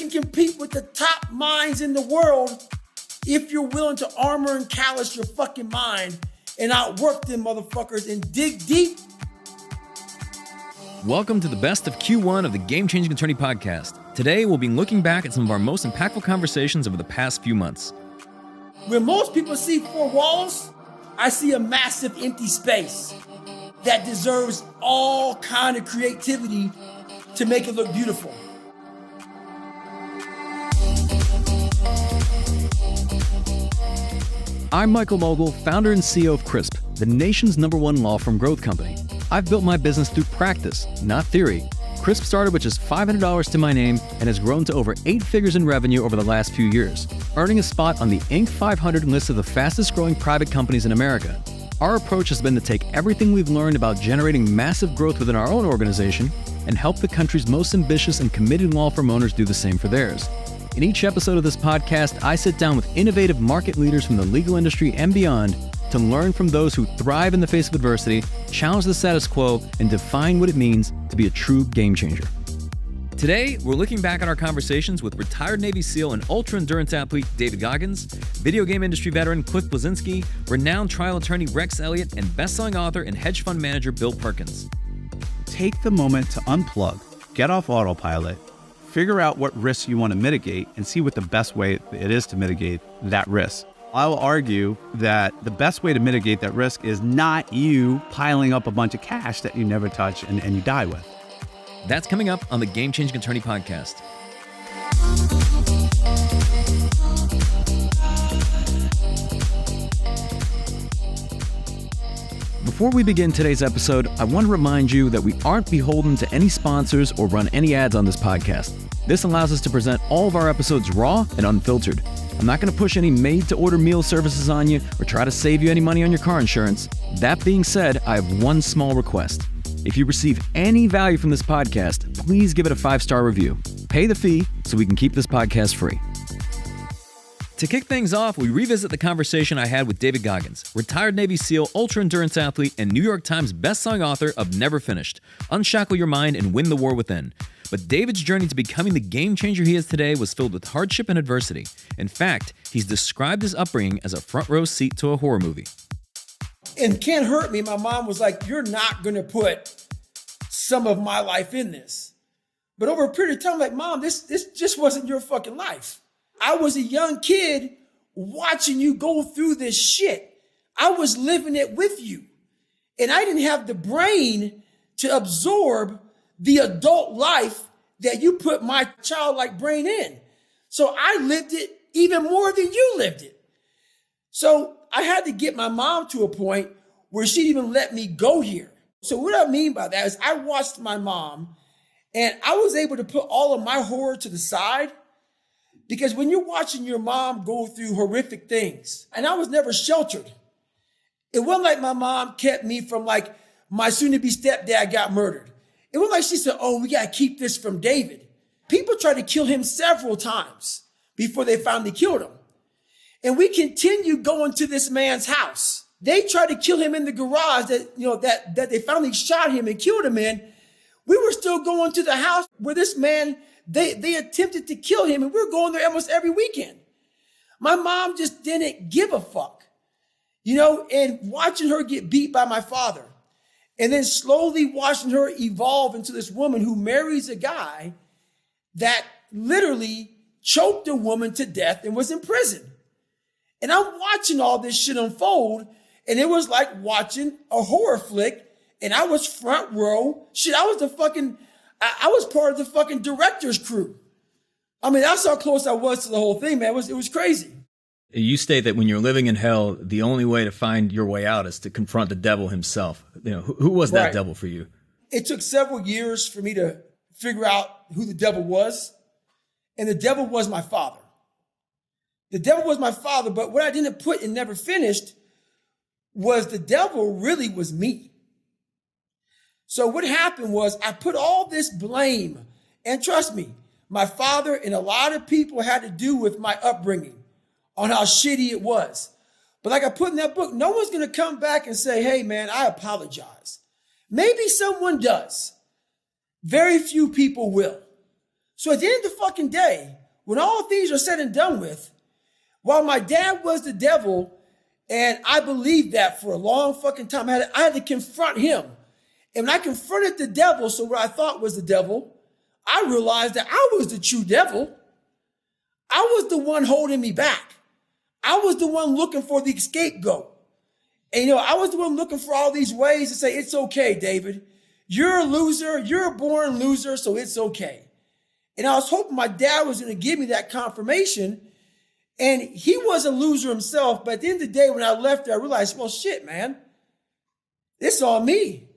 can compete with the top minds in the world if you're willing to armor and callous your fucking mind and outwork them motherfuckers and dig deep. Welcome to the best of Q1 of the Game Changing Attorney Podcast. Today, we'll be looking back at some of our most impactful conversations over the past few months. When most people see four walls, I see a massive empty space that deserves all kind of creativity to make it look beautiful. I'm Michael Mogill, founder and CEO of CRISP, the nation's #1 law firm growth company. I've built my business through practice, not theory. CRISP started with just $500 to my name and has grown to over 8 figures in revenue over the last few years, earning a spot on the Inc. 500 list of the fastest growing private companies in America. Our approach has been to take everything we've learned about generating massive growth within our own organization and help the country's most ambitious and committed law firm owners do the same for theirs. In each episode of this podcast, I sit down with innovative market leaders from the legal industry and beyond to learn from those who thrive in the face of adversity, challenge the status quo, and define what it means to be a true game changer. Today, we're looking back on our conversations with retired Navy SEAL and ultra-endurance athlete David Goggins, video game industry veteran Cliff Bleszinski, renowned trial attorney Rex Elliott, and best-selling author and hedge fund manager Bill Perkins. Take the moment to unplug, get off autopilot, figure out what risks you want to mitigate, and see what the best way it is to mitigate that risk. I will argue that the best way to mitigate that risk is not you piling up a bunch of cash that you never touch and you die with. That's coming up on the Game Changing Attorney Podcast. Before we begin today's episode, I want to remind you that we aren't beholden to any sponsors or run any ads on this podcast. This allows us to present all of our episodes raw and unfiltered. I'm not going to push any made-to-order meal services on you or try to save you any money on your car insurance. That being said, I have one small request. If you receive any value from this podcast, please give it a 5-star review. Pay the fee so we can keep this podcast free. To kick things off, we revisit the conversation I had with David Goggins, retired Navy SEAL, ultra-endurance athlete, and New York Times best-selling author of Never Finished, Unshackle Your Mind and Win the War Within. But David's journey to becoming the game changer he is today was filled with hardship and adversity. In fact, he's described his upbringing as a front row seat to a horror movie. And Can't Hurt Me, my mom was like, you're not going to put some of my life in this. But over a period of time, I'm like, Mom, this just wasn't your fucking life. I was a young kid watching you go through this shit. I was living it with you. And I didn't have the brain to absorb the adult life that you put my childlike brain in. So I lived it even more than you lived it. So I had to get my mom to a point where she'd even let me go here. So what I mean by that is I watched my mom and I was able to put all of my horror to the side. Because when you're watching your mom go through horrific things, and I was never sheltered. It wasn't like my mom kept me from like my soon-to-be stepdad got murdered. It wasn't like she said, oh, we got to keep this from David. People tried to kill him several times before they finally killed him. And we continued going to this man's house. They tried to kill him in the garage that they finally shot him and killed him in. We were still going to the house where this man, they attempted to kill him, and we were going there almost every weekend. My mom just didn't give a fuck, and watching her get beat by my father, and then slowly watching her evolve into this woman who marries a guy that literally choked a woman to death and was in prison. And I'm watching all this shit unfold, and it was like watching a horror flick, and I was front row. Shit, I was part of the fucking director's crew. I mean, that's how close I was to the whole thing, man. It was crazy. You state that when you're living in hell, the only way to find your way out is to confront the devil himself. Who was that devil for you? It took several years for me to figure out who the devil was. And the devil was my father. The devil was my father, but what I didn't put and never finished was the devil really was me. So what happened was I put all this blame, and trust me, my father and a lot of people had to do with my upbringing on how shitty it was. But like I put in that book, no one's going to come back and say, hey, man, I apologize. Maybe someone does. Very few people will. So at the end of the fucking day, when all things are said and done with, while my dad was the devil, and I believed that for a long fucking time, I had to confront him. And when I confronted the devil, so what I thought was the devil, I realized that I was the true devil. I was the one holding me back. I was the one looking for the scapegoat. And, I was the one looking for all these ways to say, it's okay, David. You're a loser. You're a born loser, so it's okay. And I was hoping my dad was going to give me that confirmation. And he was a loser himself. But at the end of the day, when I left there, I realized, well, shit, man, it's on me.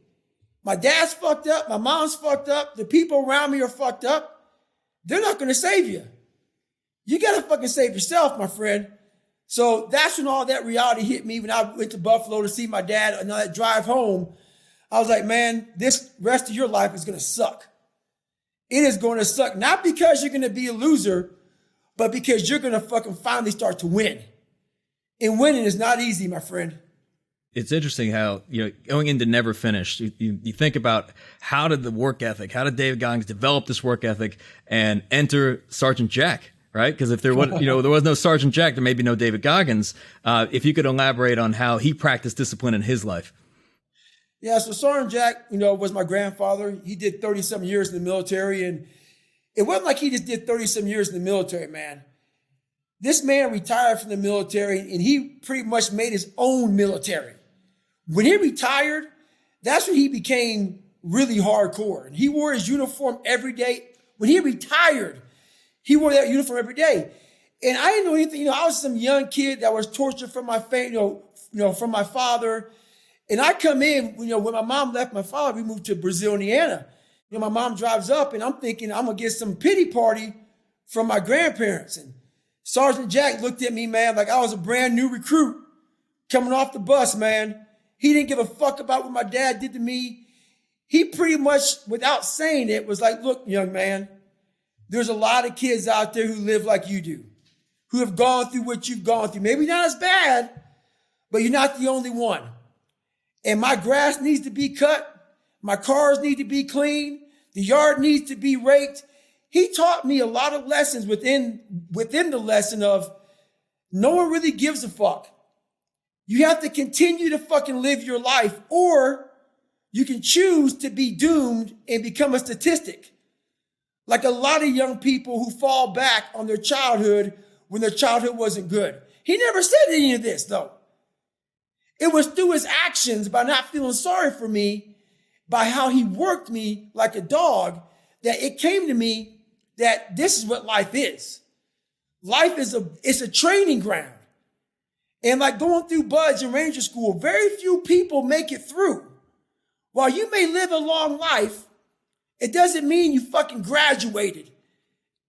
My dad's fucked up. My mom's fucked up. The people around me are fucked up. They're not going to save you. You got to fucking save yourself, my friend. So that's when all that reality hit me when I went to Buffalo to see my dad and on that drive home. I was like, man, this rest of your life is going to suck. It is going to suck, not because you're going to be a loser, but because you're going to fucking finally start to win. And winning is not easy, my friend. It's interesting how, going into Never Finished, you think about how did David Goggins develop this work ethic and enter Sergeant Jack, right? Because if there was, there was no Sergeant Jack, there may be no David Goggins. If you could elaborate on how he practiced discipline in his life. Yeah, so Sergeant Jack, was my grandfather. He did 30-some years in the military, and it wasn't like he just did 30-some years in the military, man. This man retired from the military, and he pretty much made his own military. When he retired, that's when he became really hardcore. And he wore his uniform every day. When he retired, he wore that uniform every day. And I didn't know anything. I was some young kid that was tortured from my family, from my father. And I come in, when my mom left my father, we moved to Brazil, Indiana. My mom drives up, and I'm thinking I'm going to get some pity party from my grandparents. And Sergeant Jack looked at me, man, like I was a brand new recruit coming off the bus, man. He didn't give a fuck about what my dad did to me. He pretty much, without saying it, was like, look, young man, there's a lot of kids out there who live like you do, who have gone through what you've gone through. Maybe not as bad, but you're not the only one. And my grass needs to be cut. My cars need to be cleaned. The yard needs to be raked. He taught me a lot of lessons within the lesson of no one really gives a fuck. You have to continue to fucking live your life, or you can choose to be doomed and become a statistic. Like a lot of young people who fall back on their childhood when their childhood wasn't good. He never said any of this, though. It was through his actions, by not feeling sorry for me, by how he worked me like a dog, that it came to me that this is what life is. Life is a training ground. And like going through Buds and Ranger School, very few people make it through. While you may live a long life, it doesn't mean you fucking graduated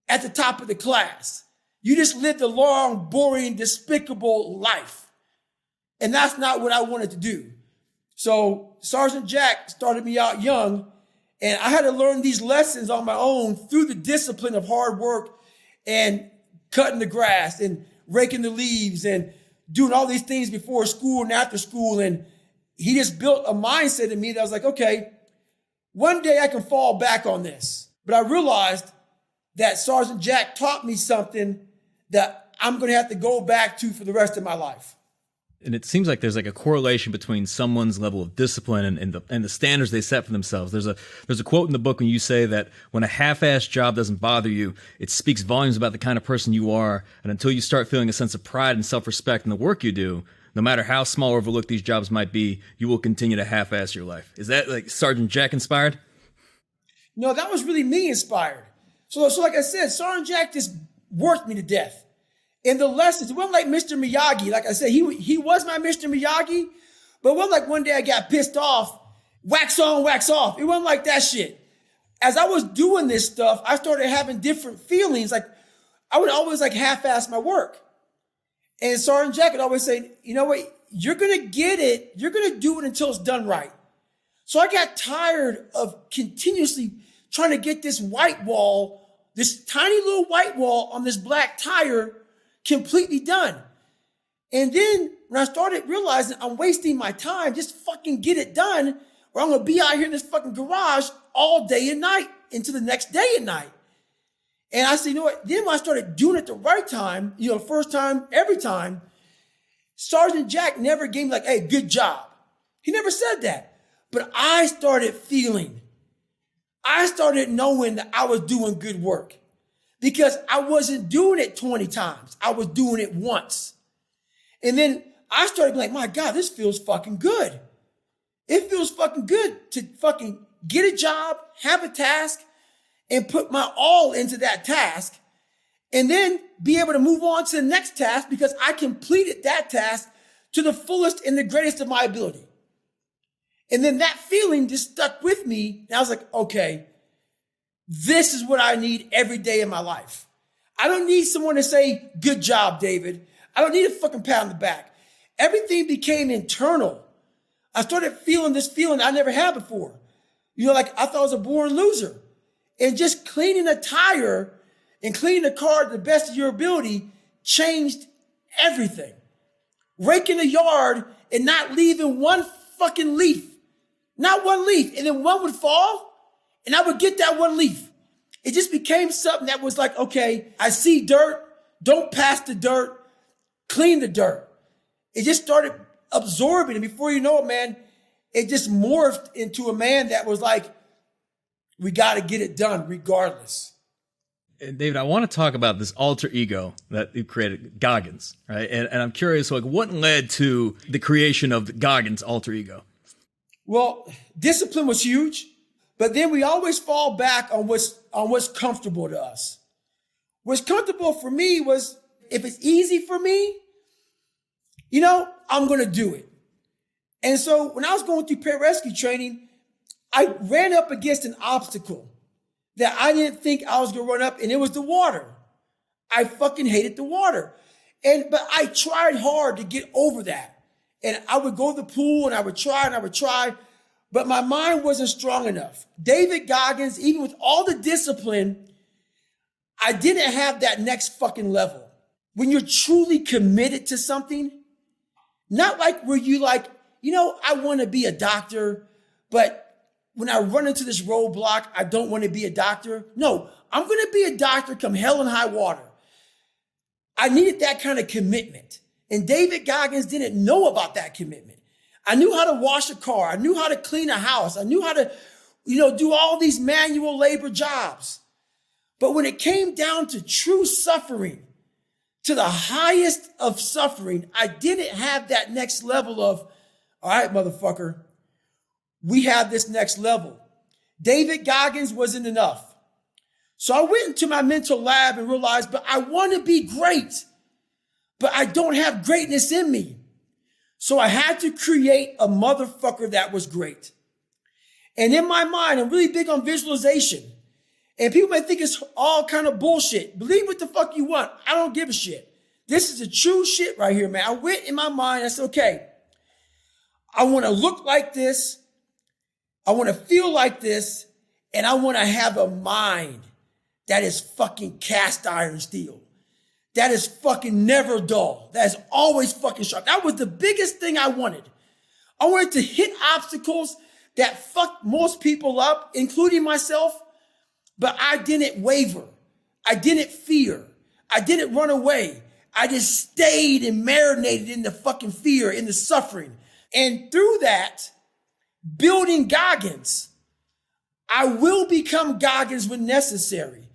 at the top of the class. You just lived a long, boring, despicable life. And that's not what I wanted to do. So Sergeant Jack started me out young, and I had to learn these lessons on my own through the discipline of hard work and cutting the grass and raking the leaves and doing all these things before school and after school. And he just built a mindset in me that I was like, okay, one day I can fall back on this. But I realized that Sergeant Jack taught me something that I'm going to have to go back to for the rest of my life. And it seems like there's like a correlation between someone's level of discipline and the standards they set for themselves. There's a quote in the book when you say that when a half-assed job doesn't bother you, it speaks volumes about the kind of person you are. And until you start feeling a sense of pride and self-respect in the work you do, no matter how small or overlooked these jobs might be, you will continue to half-ass your life. Is that like Sergeant Jack inspired? No, that was really me inspired. So like I said, Sergeant Jack just worked me to death. And the lessons, it wasn't like Mr. Miyagi. Like I said, he was my Mr. Miyagi, but it wasn't like one day I got pissed off, wax on, wax off. It wasn't like that shit. As I was doing this stuff, I started having different feelings. Like I would always like half-ass my work. And Sergeant Jack would always say, you know what, you're going to get it. You're going to do it until it's done right. So I got tired of continuously trying to get this white wall, this tiny little white wall on this black tire completely done. And then when I started realizing I'm wasting my time, just fucking get it done, or I'm going to be out here in this fucking garage all day and night into the next day and night. And I said, you know what? Then when I started doing it the right time, first time, every time, Sergeant Jack never gave me like, hey, good job. He never said that. But I started knowing that I was doing good work because I wasn't doing it 20 times. I was doing it once. And then I started being like, my God, this feels fucking good. It feels fucking good to fucking get a job, have a task, and put my all into that task, and then be able to move on to the next task because I completed that task to the fullest and the greatest of my ability. And then that feeling just stuck with me. And I was like, okay, this is what I need every day in my life. I don't need someone to say, good job, David. I don't need a fucking pat on the back. Everything became internal. I started feeling this feeling I never had before. Like I thought I was a born loser. And just cleaning a tire and cleaning the car to the best of your ability changed everything. Raking the yard and not leaving one fucking leaf. Not one leaf. And then one would fall and I would get that one leaf. It just became something that was like, okay, I see dirt. Don't pass the dirt. Clean the dirt. It just started absorbing. And before you know it, man, it just morphed into a man that was like, we got to get it done regardless. And David, I want to talk about this alter ego that you created, Goggins, right? And I'm curious, like, what led to the creation of the Goggins alter ego? Well, discipline was huge, but then we always fall back on what's comfortable to us. What's comfortable for me was if it's easy for me, I'm going to do it. And so when I was going through pararescue training, I ran up against an obstacle that I didn't think I was going to run up, and it was the water. I fucking hated the water. But I tried hard to get over that. And I would go to the pool and I would try, but my mind wasn't strong enough. David Goggins, even with all the discipline, I didn't have that next fucking level. When you're truly committed to something, not like where you like, I want to be a doctor, but when I run into this roadblock, I don't want to be a doctor. No, I'm going to be a doctor come hell and high water. I needed that kind of commitment. And David Goggins didn't know about that commitment. I knew how to wash a car. I knew how to clean a house. I knew how to, do all these manual labor jobs. But when it came down to true suffering, to the highest of suffering, I didn't have that next level of, all right, motherfucker, we have this next level. David Goggins wasn't enough. So I went into my mental lab and realized, but I want to be great, but I don't have greatness in me. So I had to create a motherfucker that was great. And in my mind, I'm really big on visualization. And people may think it's all kind of bullshit. Believe what the fuck you want. I don't give a shit. This is the true shit right here, man. I went in my mind. I said, okay, I want to look like this. I want to feel like this. And I want to have a mind that is fucking cast iron steel. That is fucking never dull. That is always fucking sharp. That was the biggest thing I wanted. I wanted to hit obstacles that fucked most people up, including myself. But I didn't waver. I didn't fear. I didn't run away. I just stayed and marinated in the fucking fear, in the suffering. And through that, building Goggins, I will become Goggins when necessary.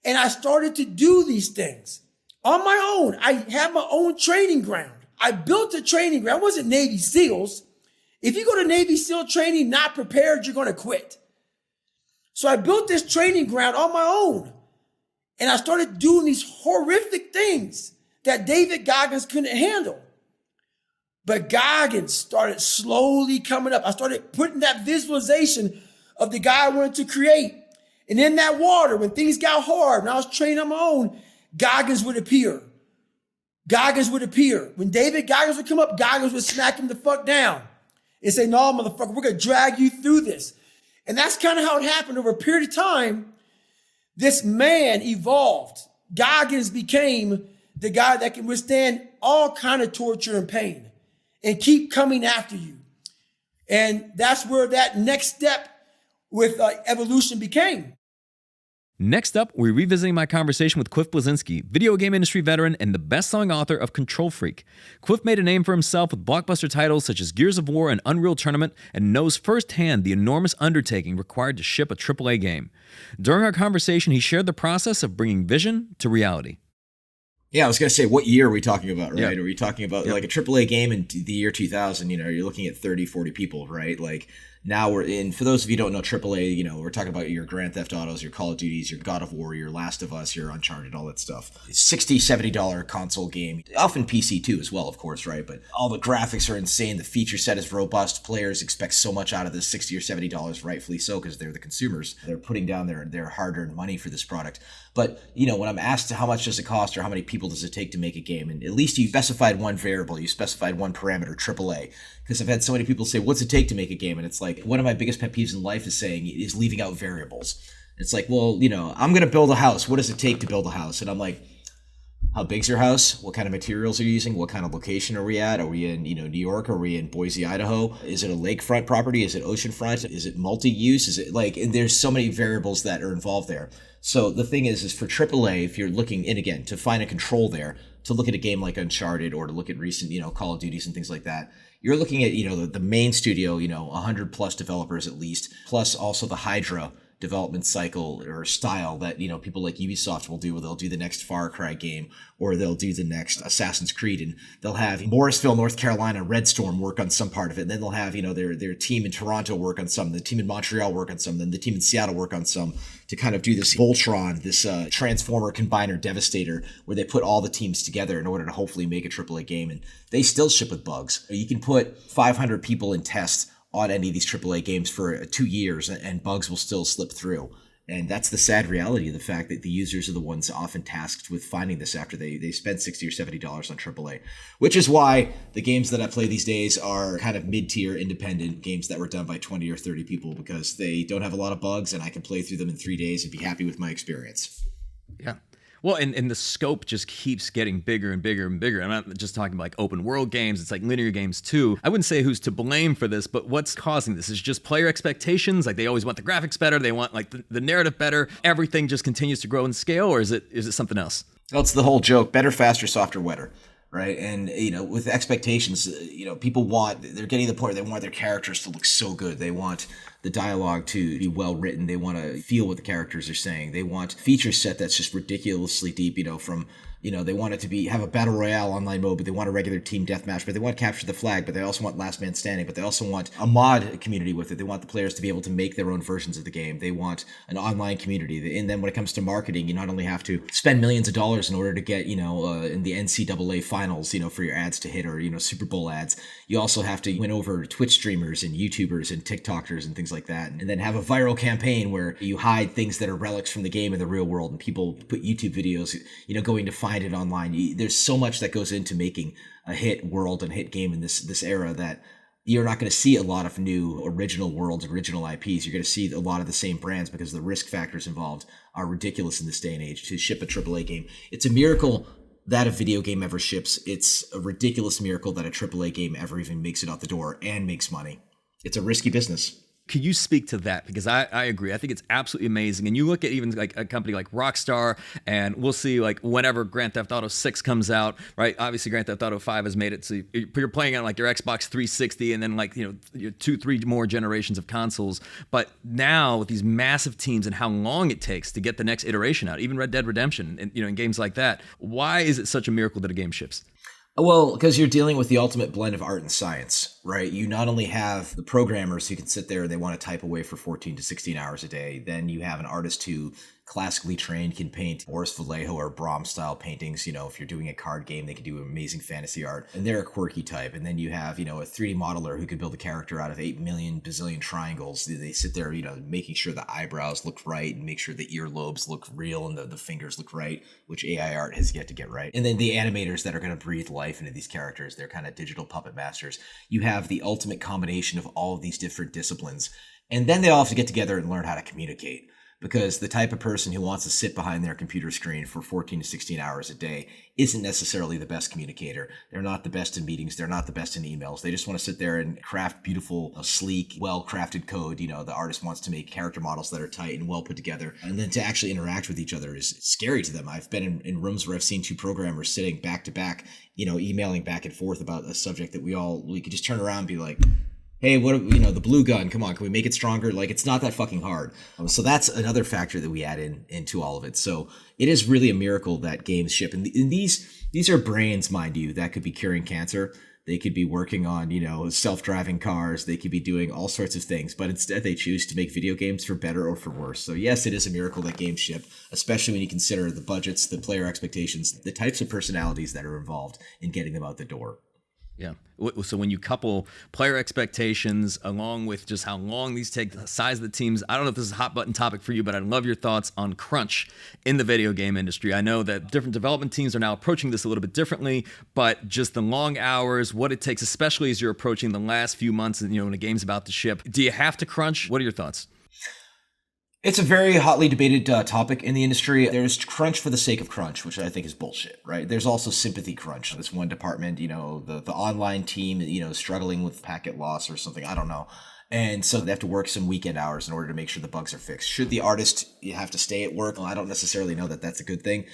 And I started to do these things on my own. I had my own training ground. I built a training ground. I wasn't Navy SEALs. If you go to Navy SEAL training not prepared, you're going to quit. So I built this training ground on my own. And I started doing these horrific things that David Goggins couldn't handle. But Goggins started slowly coming up. I started putting that visualization of the guy I wanted to create. And in that water, when things got hard, and I was training on my own, Goggins would appear. Goggins would appear. When David Goggins would come up, Goggins would smack him the fuck down and say, no, motherfucker, we're going to drag you through this. And that's kind of how it happened over a period of time. This man evolved. Goggins became the guy that can withstand all kind of torture and pain and keep coming after you. And that's where that next step with evolution became. Next up, we're revisiting my conversation with Cliff Bleszinski, video game industry veteran and the best-selling author of Control Freak. Cliff made a name for himself with blockbuster titles such as Gears of War and Unreal Tournament, and knows firsthand the enormous undertaking required to ship a AAA game. During our conversation, he shared the process of bringing vision to reality. Yeah, I was going to say, what year are we talking about, right? Yep. Are we talking about like a AAA game in the year 2000? You're looking at 30, 40 people, right? Like now we're in, for those of you who don't know AAA, we're talking about your Grand Theft Autos, your Call of Duties, your God of War, your Last of Us, your Uncharted, all that stuff. $60, $70 console game, often PC too as well, of course, right? But all the graphics are insane. The feature set is robust. Players expect so much out of this $60 or $70, rightfully so, because they're the consumers. They're putting down their hard-earned money for this product. But, when I'm asked how much does it cost or how many people does it take to make a game, and at least you specified one variable, you specified one parameter, AAA. Because I've had so many people say, what's it take to make a game? And it's like, one of my biggest pet peeves in life is leaving out variables. It's like, well, I'm going to build a house. What does it take to build a house? And I'm like, how big's your house? What kind of materials are you using? What kind of location are we at? Are we in, New York? Are we in Boise, Idaho? Is it a lakefront property? Is it oceanfront? Is it multi-use? Is it and there's so many variables that are involved there. So the thing is for AAA, if you're looking, and again, to find a control there, to look at a game like Uncharted or to look at recent, Call of Duties and things like that, you're looking at, the main studio, 100 plus developers at least, plus also the Hydra development cycle or style that, people like Ubisoft will do, where they'll do the next Far Cry game or they'll do the next Assassin's Creed, and they'll have Morrisville, North Carolina, Red Storm work on some part of it. And then they'll have, their team in Toronto work on some, the team in Montreal work on some, then the team in Seattle work on some, to kind of do this Voltron, this Transformer Combiner Devastator, where they put all the teams together in order to hopefully make a AAA game. And they still ship with bugs. You can put 500 people in tests on any of these AAA games for 2 years and bugs will still slip through. And that's the sad reality of the fact that the users are the ones often tasked with finding this after they spend $60 or $70 on AAA, which is why the games that I play these days are kind of mid-tier independent games that were done by 20 or 30 people, because they don't have a lot of bugs and I can play through them in 3 days and be happy with my experience. Yeah. Well, and the scope just keeps getting bigger and bigger and bigger. I'm not just talking about like open world games. It's like linear games too. I wouldn't say who's to blame for this, but what's causing this? Is just player expectations? Like they always want the graphics better. They want like the narrative better. Everything just continues to grow in scale, or is it something else? Well, it's the whole joke: better, faster, softer, wetter. Right. And, with expectations, people they're getting to the point where they want their characters to look so good. They want the dialogue to be well written. They want to feel what the characters are saying. They want feature set that's just ridiculously deep, from, they want it to have a battle royale online mode, but they want a regular team deathmatch, but they want to capture the flag, but they also want last man standing, but they also want a mod community with it. They want the players to be able to make their own versions of the game. They want an online community. And then when it comes to marketing, you not only have to spend millions of dollars in order to get, in the NCAA finals, for your ads to hit, or, Super Bowl ads, you also have to win over Twitch streamers and YouTubers and TikTokers and things like that. And then have a viral campaign where you hide things that are relics from the game in the real world, and people put YouTube videos, going to find it online. There's so much that goes into making a hit world and hit game in this era that you're not going to see a lot of new original worlds, original IPs. You're going to see a lot of the same brands because the risk factors involved are ridiculous in this day and age. To ship a AAA game, it's a miracle that a video game ever ships. It's a ridiculous miracle that a AAA game ever even makes it out the door and makes money. It's a risky business. Could you speak to that? Because I agree. I think it's absolutely amazing. And you look at even like a company like Rockstar, and we'll see like whenever Grand Theft Auto 6 comes out, right? Obviously Grand Theft Auto 5 has made it so you're playing on like your Xbox 360 and then like, your 2-3 more generations of consoles. But now with these massive teams and how long it takes to get the next iteration out, even Red Dead Redemption and, in games like that, why is it such a miracle that a game ships? Well, because you're dealing with the ultimate blend of art and science, right? You not only have the programmers who can sit there and they want to type away for 14 to 16 hours a day. Then you have an artist who classically trained can paint Boris Vallejo or Brahms style paintings. If you're doing a card game, they can do amazing fantasy art, and they're a quirky type. And then you have, a 3D modeler who could build a character out of 8 million bazillion triangles. They sit there, making sure the eyebrows look right and make sure the earlobes look real and the fingers look right, which AI art has yet to get right. And then the animators that are going to breathe life into these characters, they're kind of digital puppet masters. You have the ultimate combination of all of these different disciplines. And then they all have to get together and learn how to communicate. because the type of person who wants to sit behind their computer screen for 14 to 16 hours a day isn't necessarily the best communicator. They're not the best in meetings. They're not the best in emails. They just want to sit there and craft beautiful, sleek, well-crafted code. The artist wants to make character models that are tight and well put together. And then to actually interact with each other is scary to them. I've been in rooms where I've seen two programmers sitting back to back, emailing back and forth about a subject that we could just turn around and be like, hey, the blue gun, come on, can we make it stronger? Like, it's not that fucking hard. So that's another factor that we add into all of it. So it is really a miracle that games ship. And these are brains, mind you, that could be curing cancer. They could be working on, self-driving cars. They could be doing all sorts of things, but instead they choose to make video games for better or for worse. So yes, it is a miracle that games ship, especially when you consider the budgets, the player expectations, the types of personalities that are involved in getting them out the door. Yeah. So when you couple player expectations along with just how long these take, the size of the teams, I don't know if this is a hot button topic for you, but I'd love your thoughts on crunch in the video game industry. I know that different development teams are now approaching this a little bit differently, but just the long hours, what it takes, especially as you're approaching the last few months, when a game's about to ship. Do you have to crunch? What are your thoughts? It's a very hotly debated topic in the industry. There's crunch for the sake of crunch, which I think is bullshit, right? There's also sympathy crunch. This one department, the online team, struggling with packet loss or something, I don't know. And so they have to work some weekend hours in order to make sure the bugs are fixed. Should the artist have to stay at work? Well, I don't necessarily know that that's a good thing.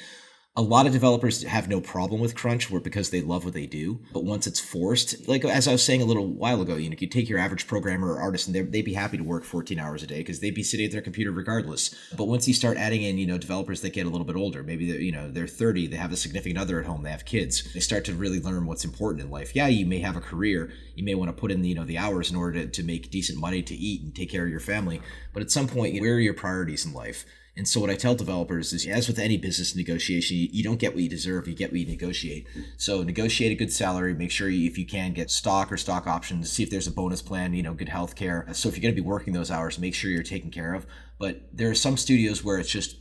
A lot of developers have no problem with crunch because they love what they do. But once it's forced, like as I was saying a little while ago, you take your average programmer or artist and they'd be happy to work 14 hours a day because they'd be sitting at their computer regardless. But once you start adding in, developers that get a little bit older, maybe they're 30, they have a significant other at home, they have kids, they start to really learn what's important in life. Yeah, you may have a career, you may want to put in the hours in order to make decent money to eat and take care of your family. But at some point, where are your priorities in life? And so what I tell developers is, as with any business negotiation, you don't get what you deserve, you get what you negotiate. So negotiate a good salary, make sure if you can get stock or stock options, see if there's a bonus plan, good health care. So if you're going to be working those hours, make sure you're taken care of. But there are some studios where it's just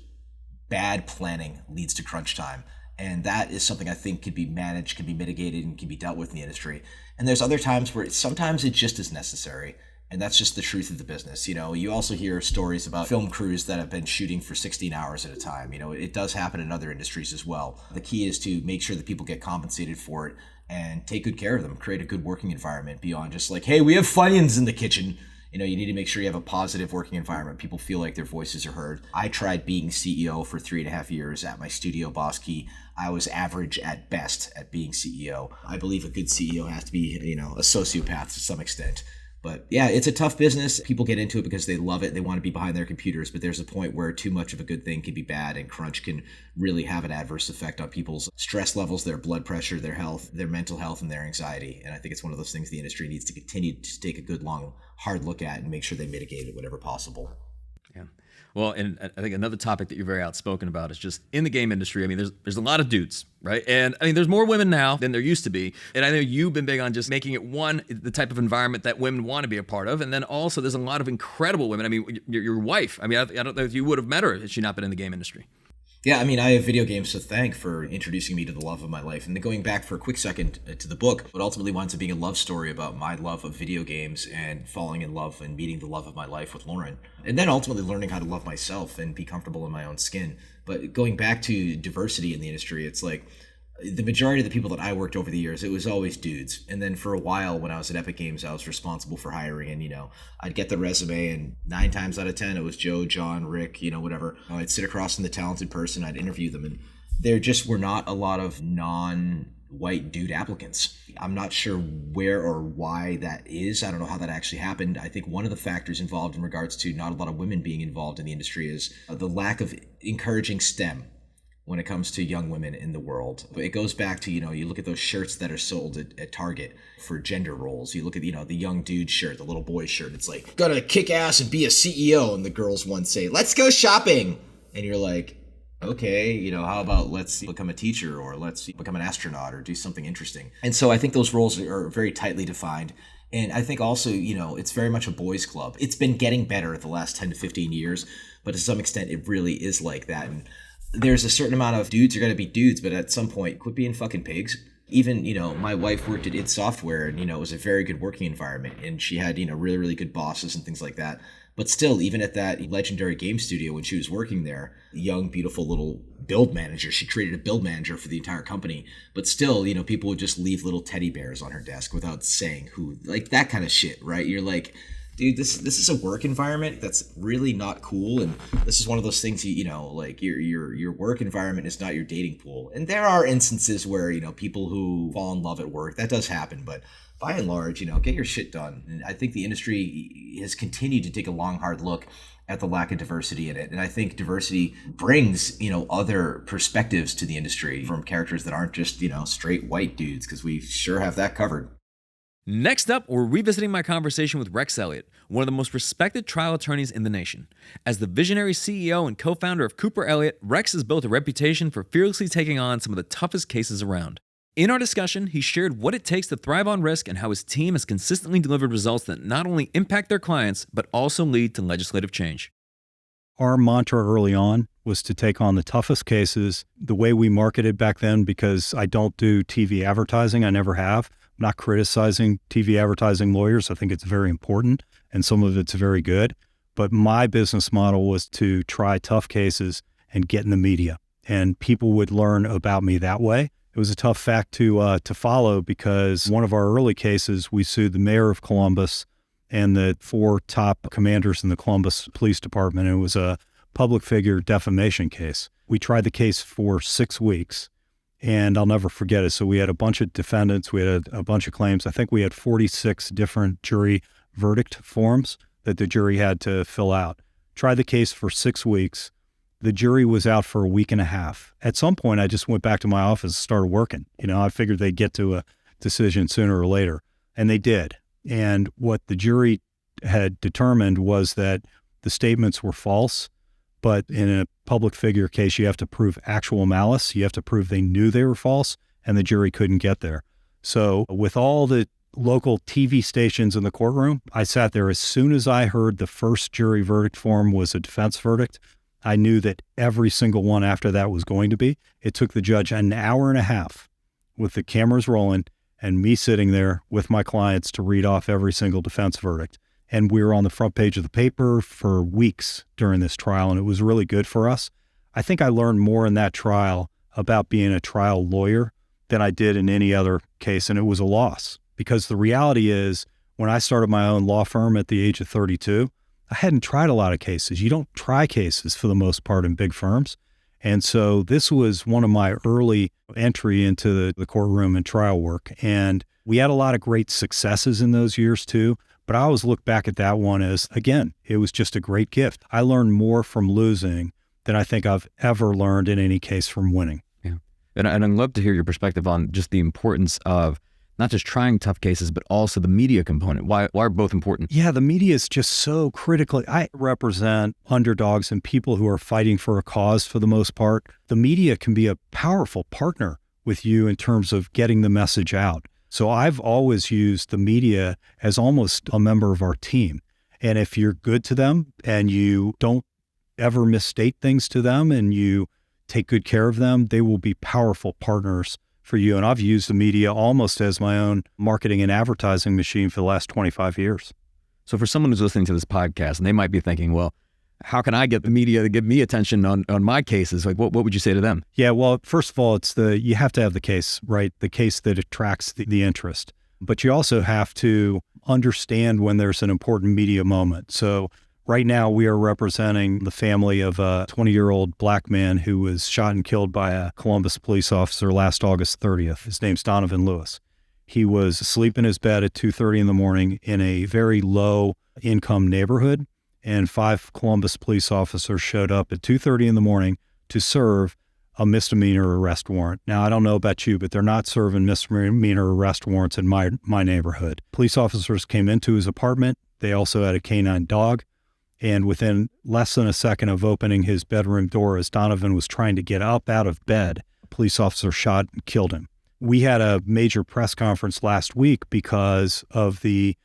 bad planning leads to crunch time. And that is something I think could be managed, can be mitigated, and can be dealt with in the industry. And there's other times where sometimes it just is necessary. And that's just the truth of the business. You also hear stories about film crews that have been shooting for 16 hours at a time. It does happen in other industries as well. The key is to make sure that people get compensated for it and take good care of them, create a good working environment beyond just like, hey, we have Funyuns in the kitchen. You need to make sure you have a positive working environment. People feel like their voices are heard. I tried being CEO for 3.5 years at my studio, Boss Key. I was average at best at being CEO. I believe a good CEO has to be, a sociopath to some extent. But yeah, it's a tough business. People get into it because they love it. They want to be behind their computers, but there's a point where too much of a good thing can be bad, and crunch can really have an adverse effect on people's stress levels, their blood pressure, their health, their mental health, and their anxiety. And I think it's one of those things the industry needs to continue to take a good, long, hard look at and make sure they mitigate it whenever possible. Yeah. Well, and I think another topic that you're very outspoken about is just in the game industry. I mean, there's a lot of dudes, right? And I mean, there's more women now than there used to be. And I know you've been big on just making it, one, the type of environment that women want to be a part of. And then also there's a lot of incredible women. I mean, your wife, I don't know if you would have met her had she not been in the game industry. Yeah, I mean, I have video games to thank for introducing me to the love of my life. And then going back for a quick second to the book, what ultimately winds up being a love story about my love of video games and falling in love and meeting the love of my life with Lauren. And then ultimately learning how to love myself and be comfortable in my own skin. But going back to diversity in the industry, it's like the majority of the people that I worked over the years, it was always dudes. And then for a while when I was at Epic Games, I was responsible for hiring. And, I'd get the resume and 9 times out of 10, it was Joe, John, Rick, whatever. I'd sit across from the talented person, I'd interview them. And there just were not a lot of non-white dude applicants. I'm not sure where or why that is. I don't know how that actually happened. I think one of the factors involved in regards to not a lot of women being involved in the industry is the lack of encouraging STEM when it comes to young women in the world. It goes back to, you look at those shirts that are sold at Target for gender roles. You look at, the young dude shirt, the little boy shirt. It's like, gotta kick ass and be a CEO. And the girls once say, let's go shopping. And you're like, okay, how about let's become a teacher, or let's become an astronaut, or do something interesting. And so I think those roles are very tightly defined. And I think also, it's very much a boys' club. It's been getting better the last 10 to 15 years, but to some extent it really is like that. And there's a certain amount of dudes are going to be dudes, but at some point, quit being fucking pigs. Even, my wife worked at id Software, and, it was a very good working environment, and she had, really, really good bosses and things like that. But still, even at that legendary game studio when she was working there, young, beautiful little build manager, she created a build manager for the entire company. But still, people would just leave little teddy bears on her desk without saying who, like that kind of shit, right? You're like, dude, this is a work environment that's really not cool, and this is one of those things like your work environment is not your dating pool. And there are instances where people who fall in love at work, that does happen, but by and large, get your shit done. And I think the industry has continued to take a long, hard look at the lack of diversity in it. And I think diversity brings, other perspectives to the industry from characters that aren't just, straight white dudes, because we sure have that covered. Next up, we're revisiting my conversation with Rex Elliott, one of the most respected trial attorneys in the nation. As the visionary CEO and co-founder of Cooper Elliott, Rex has built a reputation for fearlessly taking on some of the toughest cases around. In our discussion, he shared what it takes to thrive on risk and how his team has consistently delivered results that not only impact their clients, but also lead to legislative change. Our mantra early on was to take on the toughest cases the way we marketed back then, because I don't do TV advertising. I never have. I'm not criticizing TV advertising lawyers. I think it's very important, and some of it's very good. But my business model was to try tough cases and get in the media, and people would learn about me that way. It was a tough fact to follow, because one of our early cases, we sued the mayor of Columbus and the 4 top commanders in the Columbus Police Department. And it was a public figure defamation case. We tried the case for 6 weeks, and I'll never forget it. So we had a bunch of defendants, we had a bunch of claims. I think we had 46 different jury verdict forms that the jury had to fill out. Tried the case for 6 weeks. The jury was out for a week and a half. At some point, I just went back to my office and started working. I figured they'd get to a decision sooner or later, and they did. And what the jury had determined was that the statements were false, but in a public figure case, you have to prove actual malice. You have to prove they knew they were false, and the jury couldn't get there. So with all the local TV stations in the courtroom, I sat there. As soon as I heard the first jury verdict form was a defense verdict, I knew that every single one after that was going to be. It took the judge an hour and a half with the cameras rolling and me sitting there with my clients to read off every single defense verdict. And we were on the front page of the paper for weeks during this trial, and it was really good for us. I think I learned more in that trial about being a trial lawyer than I did in any other case, and it was a loss. Because the reality is, when I started my own law firm at the age of 32, I hadn't tried a lot of cases. You don't try cases for the most part in big firms. And so this was one of my early entry into the courtroom and trial work. And we had a lot of great successes in those years too. But I always look back at that one as, again, it was just a great gift. I learned more from losing than I think I've ever learned in any case from winning. Yeah. And I'd love to hear your perspective on just the importance of not just trying tough cases, but also the media component. Why are both important? Yeah, the media is just so critically. I represent underdogs and people who are fighting for a cause for the most part. The media can be a powerful partner with you in terms of getting the message out. So I've always used the media as almost a member of our team. And if you're good to them and you don't ever misstate things to them and you take good care of them, they will be powerful partners for you. And I've used the media almost as my own marketing and advertising machine for the last 25 years. So for someone who's listening to this podcast and they might be thinking, well, how can I get the media to give me attention on my cases? Like, what would you say to them? Yeah, well, first of all, you have to have the case, right? The case that attracts the interest. But you also have to understand when there's an important media moment. So right now we are representing the family of a 20-year-old black man who was shot and killed by a Columbus police officer last August 30th. His name's Donovan Lewis. He was asleep in his bed at 2:30 in the morning in a very low income neighborhood. And 5 Columbus police officers showed up at 2:30 in the morning to serve a misdemeanor arrest warrant. Now, I don't know about you, but they're not serving misdemeanor arrest warrants in my neighborhood. Police officers came into his apartment. They also had a canine dog. And within less than a second of opening his bedroom door, as Donovan was trying to get up out of bed, a police officer shot and killed him. We had a major press conference last week because of the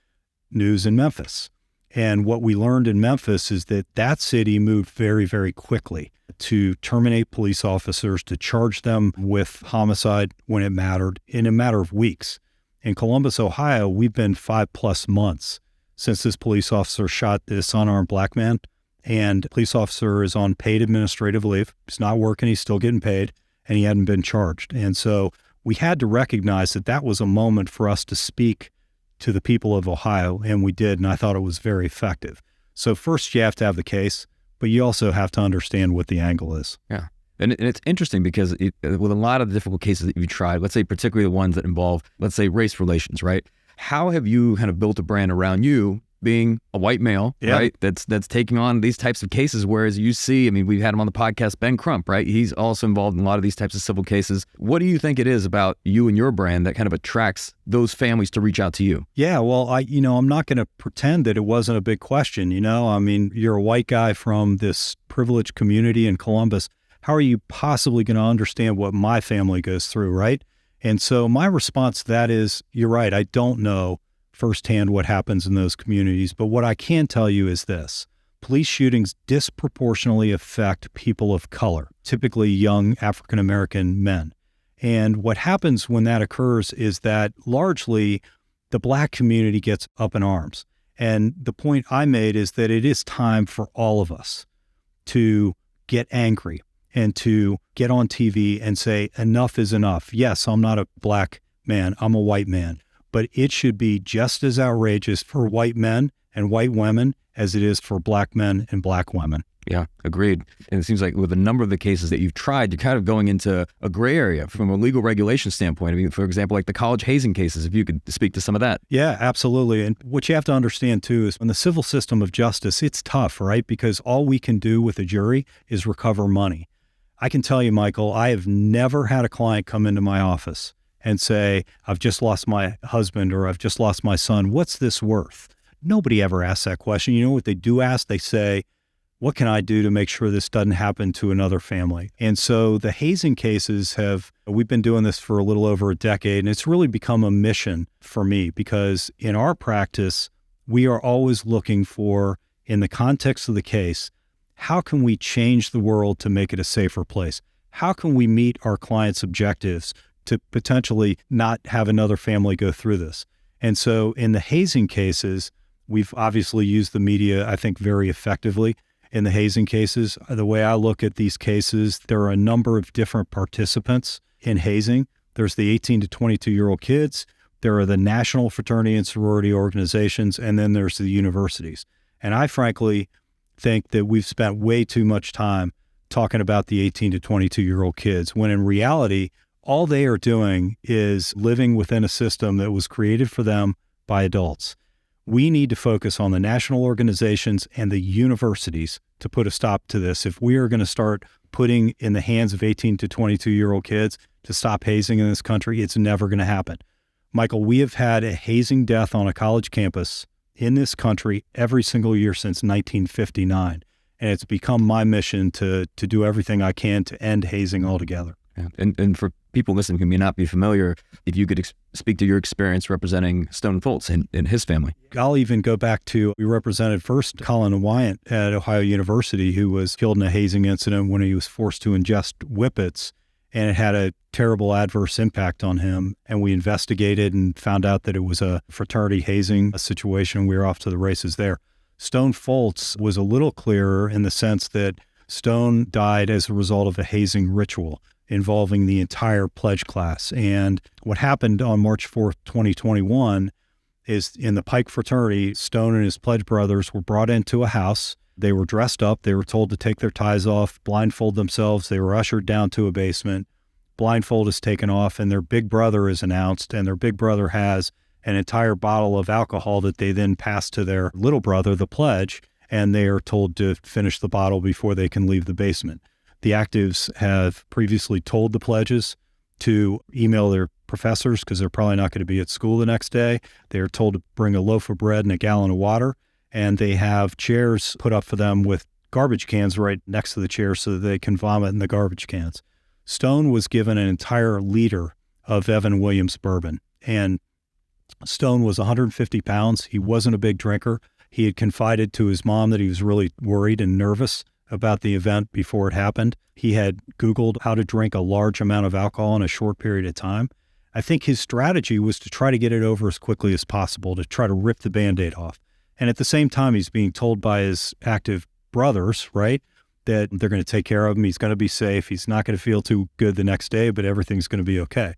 news in Memphis. And what we learned in Memphis is that city moved very, very quickly to terminate police officers, to charge them with homicide when it mattered in a matter of weeks. In Columbus, Ohio, we've been 5+ months. since this police officer shot this unarmed black man. And the police officer is on paid administrative leave. He's not working. He's still getting paid, and he hadn't been charged. And so we had to recognize that that was a moment for us to speak to the people of Ohio, and we did, and I thought it was very effective. So first, you have to have the case, but you also have to understand what the angle is. Yeah. And it's interesting because with a lot of the difficult cases that you've tried, let's say particularly the ones that involve, let's say, race relations, right? How have you kind of built a brand around you being a white male, right? That's taking on these types of cases. Whereas you see, I mean, we've had him on the podcast, Ben Crump, right? He's also involved in a lot of these types of civil cases. What do you think it is about you and your brand that kind of attracts those families to reach out to you? Yeah, well, I'm not going to pretend that it wasn't a big question. I mean, you're a white guy from this privileged community in Columbus. How are you possibly going to understand what my family goes through, right? And so my response to that is, you're right. I don't know firsthand what happens in those communities, but what I can tell you is this. Police shootings disproportionately affect people of color, typically young African-American men. And what happens when that occurs is that largely the black community gets up in arms. And the point I made is that it is time for all of us to get angry and to get on TV and say, enough is enough. Yes, I'm not a black man, I'm a white man. But it should be just as outrageous for white men and white women as it is for black men and black women. Yeah, agreed. And it seems like with a number of the cases that you've tried, you're kind of going into a gray area from a legal regulation standpoint. I mean, for example, like the college hazing cases, if you could speak to some of that. Yeah, absolutely. And what you have to understand too is in the civil system of justice, it's tough, right? Because all we can do with a jury is recover money. I can tell you, Michael, I have never had a client come into my office and say, I've just lost my husband or I've just lost my son. What's this worth? Nobody ever asks that question. You know what they do ask? They say, what can I do to make sure this doesn't happen to another family? And so the hazing cases we've been doing this for a little over a decade, and it's really become a mission for me because in our practice, we are always looking for, in the context of the case, how can we change the world to make it a safer place? How can we meet our clients' objectives to potentially not have another family go through this? And so in the hazing cases, we've obviously used the media, I think, very effectively. In the hazing cases, the way I look at these cases, there are a number of different participants in hazing. There's the 18 to 22-year-old kids. There are the national fraternity and sorority organizations, and then there's the universities. And I frankly think that we've spent way too much time talking about the 18 to 22-year-old kids, when in reality, all they are doing is living within a system that was created for them by adults. We need to focus on the national organizations and the universities to put a stop to this. If we are going to start putting in the hands of 18 to 22-year-old kids to stop hazing in this country, it's never going to happen. Michael, we have had a hazing death on a college campus in this country every single year since 1959. And it's become my mission to do everything I can to end hazing altogether. Yeah. And for people listening who may not be familiar, if you could speak to your experience representing Stone Foltz and his family. I'll even go back to, we represented first Colin Wyant at Ohio University, who was killed in a hazing incident when he was forced to ingest whippets, and it had a terrible adverse impact on him. And we investigated and found out that it was a fraternity hazing situation. We were off to the races there. Stone Foltz was a little clearer in the sense that Stone died as a result of a hazing ritual involving the entire pledge class. And what happened on March 4th, 2021 is in the Pike fraternity, Stone and his pledge brothers were brought into a house. They were dressed up. They were told to take their ties off, blindfold themselves. They were ushered down to a basement. Blindfold is taken off, and their big brother is announced, and their big brother has an entire bottle of alcohol that they then pass to their little brother, the pledge, and they are told to finish the bottle before they can leave the basement. The actives have previously told the pledges to email their professors because they're probably not going to be at school the next day. They are told to bring a loaf of bread and a gallon of water, and they have chairs put up for them with garbage cans right next to the chairs so that they can vomit in the garbage cans. Stone was given an entire liter of Evan Williams bourbon, and Stone was 150 pounds. He wasn't a big drinker. He had confided to his mom that he was really worried and nervous about the event before it happened. He had Googled how to drink a large amount of alcohol in a short period of time. I think his strategy was to try to get it over as quickly as possible, to try to rip the Band-Aid off. And at the same time, he's being told by his active brothers, right, that they're going to take care of him. He's going to be safe. He's not going to feel too good the next day, but everything's going to be okay.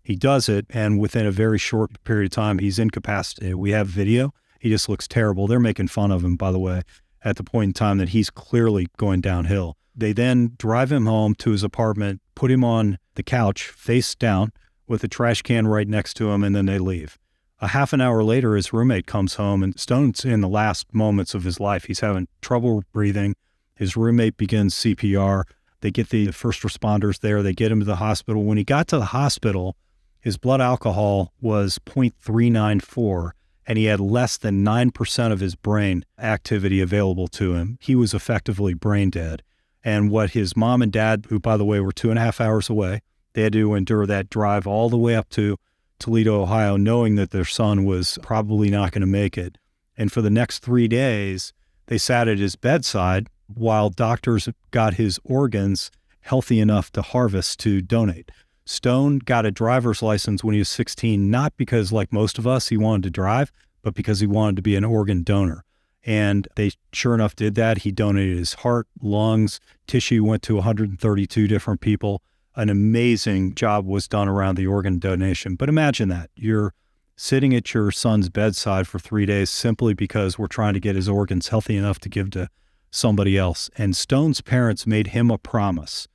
He does it, and within a very short period of time, he's incapacitated. We have video. He just looks terrible. They're making fun of him, by the way, at the point in time that he's clearly going downhill. They then drive him home to his apartment, put him on the couch, face down, with a trash can right next to him, and then they leave. A half an hour later, his roommate comes home, and Stone's in the last moments of his life. He's having trouble breathing. His roommate begins CPR. They get the first responders there. They get him to the hospital. When he got to the hospital, his blood alcohol was 0.394, and he had less than 9% of his brain activity available to him. He was effectively brain dead. And what his mom and dad, who, by the way, were 2.5 hours away, they had to endure that drive all the way up to Toledo, Ohio, knowing that their son was probably not going to make it. And for the next 3 days, they sat at his bedside while doctors got his organs healthy enough to harvest to donate. Stone got a driver's license when he was 16, not because, like most of us, he wanted to drive, but because he wanted to be an organ donor. And they sure enough did that. He donated his heart, lungs, tissue, went to 132 different people. An amazing job was done around the organ donation. But imagine that. You're sitting at your son's bedside for 3 days simply because we're trying to get his organs healthy enough to give to somebody else. And Stone's parents made him a promise.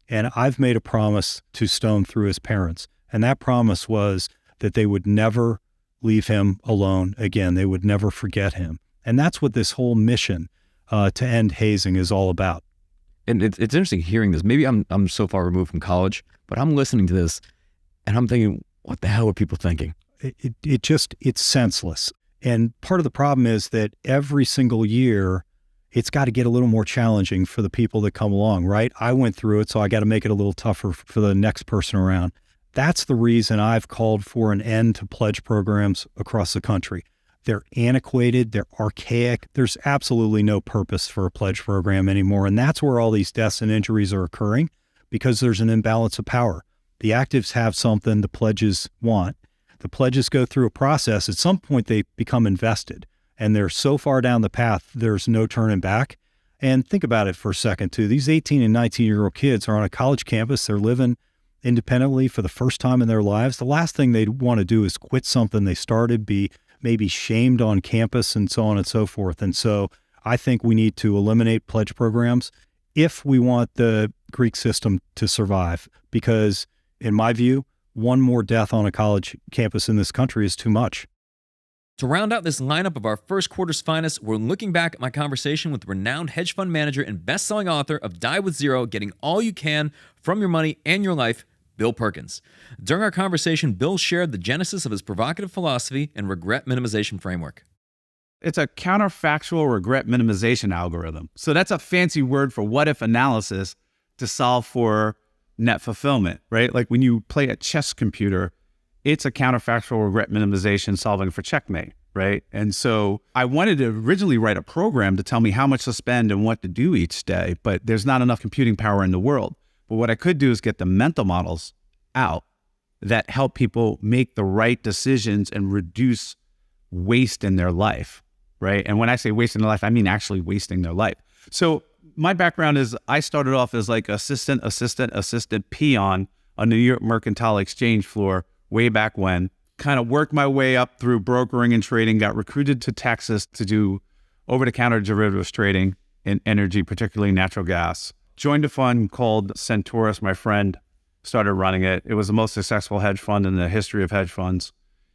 And I've made a promise to Stone through his parents. And that promise was that they would never leave him alone again. They would never forget him. And that's what this whole mission to end hazing is all about. And it's interesting hearing this. Maybe I'm so far removed from college, but I'm listening to this and I'm thinking, what the hell are people thinking? It's senseless. And part of the problem is that every single year, it's got to get a little more challenging for the people that come along, right? I went through it, so I got to make it a little tougher for the next person around. That's the reason I've called for an end to pledge programs across the country. They're antiquated, they're archaic. There's absolutely no purpose for a pledge program anymore. And that's where all these deaths and injuries are occurring, because there's an imbalance of power. The actives have something the pledges want. The pledges go through a process. At some point, they become invested. And they're so far down the path, there's no turning back. And think about it for a second, too. These 18 and 19-year-old kids are on a college campus. They're living independently for the first time in their lives. The last thing they'd want to do is quit something they started, be maybe shamed on campus, and so on and so forth. And so I think we need to eliminate pledge programs if we want the Greek system to survive. Because in my view, one more death on a college campus in this country is too much. To round out this lineup of our first quarter's finest, we're looking back at my conversation with renowned hedge fund manager and best-selling author of Die with Zero, Getting All You Can from Your Money and Your Life, Bill Perkins. During our conversation, Bill shared the genesis of his provocative philosophy and regret minimization framework. It's a counterfactual regret minimization algorithm. So that's a fancy word for what-if analysis to solve for net fulfillment, right? Like when you play a chess computer, it's a counterfactual regret minimization solving for checkmate, right? And so I wanted to originally write a program to tell me how much to spend and what to do each day, but there's not enough computing power in the world. But what I could do is get the mental models out that help people make the right decisions and reduce waste in their life, right? And when I say waste in their life, I mean actually wasting their life. So my background is I started off as like assistant peon on the New York Mercantile Exchange floor way back when, kind of worked my way up through brokering and trading, got recruited to Texas to do over-the-counter derivatives trading in energy, particularly natural gas. Joined a fund called Centaurus. My friend started running it. It was the most successful hedge fund in the history of hedge funds.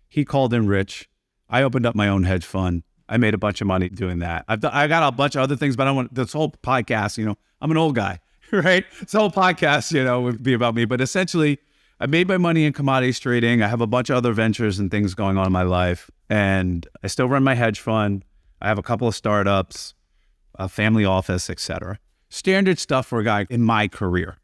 He called in rich. I opened up my own hedge fund. I made a bunch of money doing that. I got a bunch of other things, but I don't want this whole podcast, I'm an old guy, right? This whole podcast, would be about me. But essentially, I made my money in commodities trading. I have a bunch of other ventures and things going on in my life. And I still run my hedge fund. I have a couple of startups, a family office, etc. Standard stuff for a guy in my career.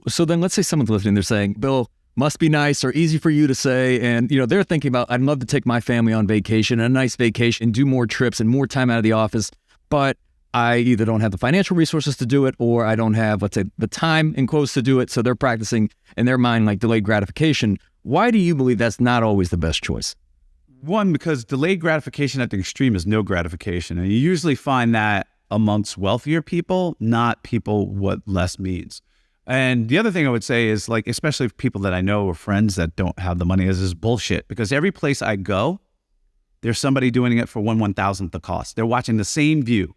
So then let's say someone's listening, they're saying, Bill, must be nice or easy for you to say. And, they're thinking about, I'd love to take my family on vacation, a nice vacation, do more trips and more time out of the office. But I either don't have the financial resources to do it, or I don't have, let's say, the time in quotes to do it. So they're practicing in their mind like delayed gratification. Why do you believe that's not always the best choice? One, because delayed gratification at the extreme is no gratification. And you usually find that amongst wealthier people, not people what less means. And the other thing I would say is, like, especially people that I know or friends that don't have the money, is bullshit. Because every place I go, there's somebody doing it for 1/1000th the cost. They're watching the same view,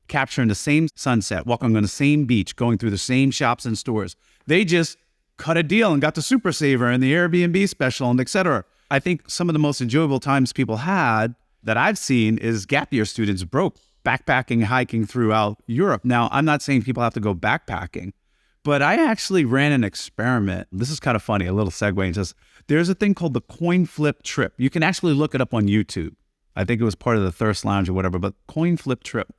capturing the same sunset, walking on the same beach, going through the same shops and stores. They just cut a deal and got the Super Saver and the Airbnb special and et cetera. I think some of the most enjoyable times people had that I've seen is gap year students broke, backpacking, hiking throughout Europe. Now, I'm not saying people have to go backpacking, but I actually ran an experiment. This is kind of funny, a little segue into this. There's a thing called the coin flip trip. You can actually look it up on YouTube. I think it was part of the Thirst Lounge or whatever, but coin flip trip.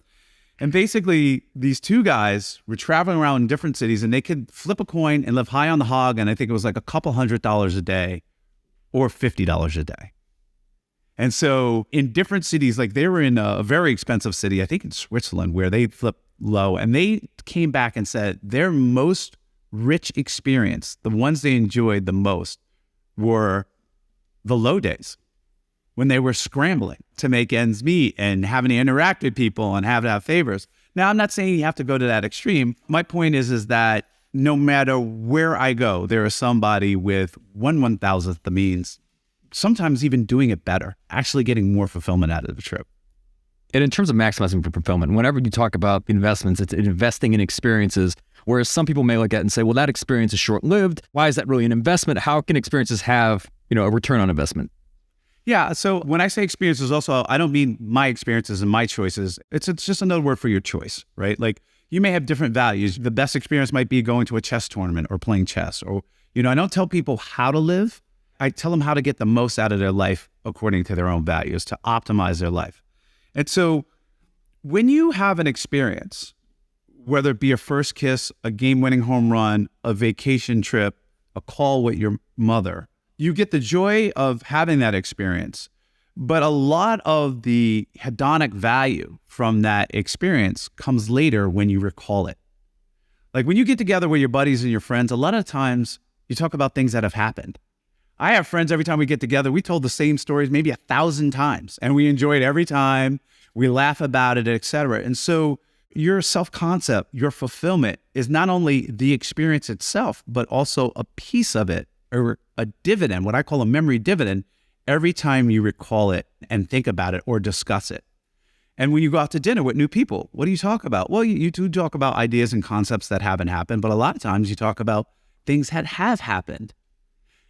And basically, these two guys were traveling around in different cities, and they could flip a coin and live high on the hog. And I think it was like a couple $100 a day or $50 a day. And so in different cities, like they were in a very expensive city, I think in Switzerland, where they flipped low, and they came back and said their most rich experience, the ones they enjoyed the most, were the low days when they were scrambling to make ends meet and having to interact with people and have to have favors. Now, I'm not saying you have to go to that extreme. My point is that no matter where I go, there is somebody with 1/1000th the means, sometimes even doing it better, actually getting more fulfillment out of the trip. And in terms of maximizing for fulfillment, whenever you talk about investments, it's investing in experiences, whereas some people may look at it and say, well, that experience is short-lived. Why is that really an investment? How can experiences have, a return on investment? Yeah. So when I say experiences also, I don't mean my experiences and my choices. It's just another word for your choice, right? Like you may have different values. The best experience might be going to a chess tournament or playing chess, or, I don't tell people how to live. I tell them how to get the most out of their life according to their own values, to optimize their life. And so when you have an experience, whether it be a first kiss, a game-winning home run, a vacation trip, a call with your mother, you get the joy of having that experience. But a lot of the hedonic value from that experience comes later when you recall it. Like when you get together with your buddies and your friends, a lot of times you talk about things that have happened. I have friends, every time we get together, we told the same stories maybe 1,000 times, and we enjoy it every time. We laugh about it, et cetera. And so your self-concept, your fulfillment is not only the experience itself, but also a piece of it, or a dividend, what I call a memory dividend, every time you recall it and think about it or discuss it. And when you go out to dinner with new people, what do you talk about? Well, you do talk about ideas and concepts that haven't happened, but a lot of times you talk about things that have happened.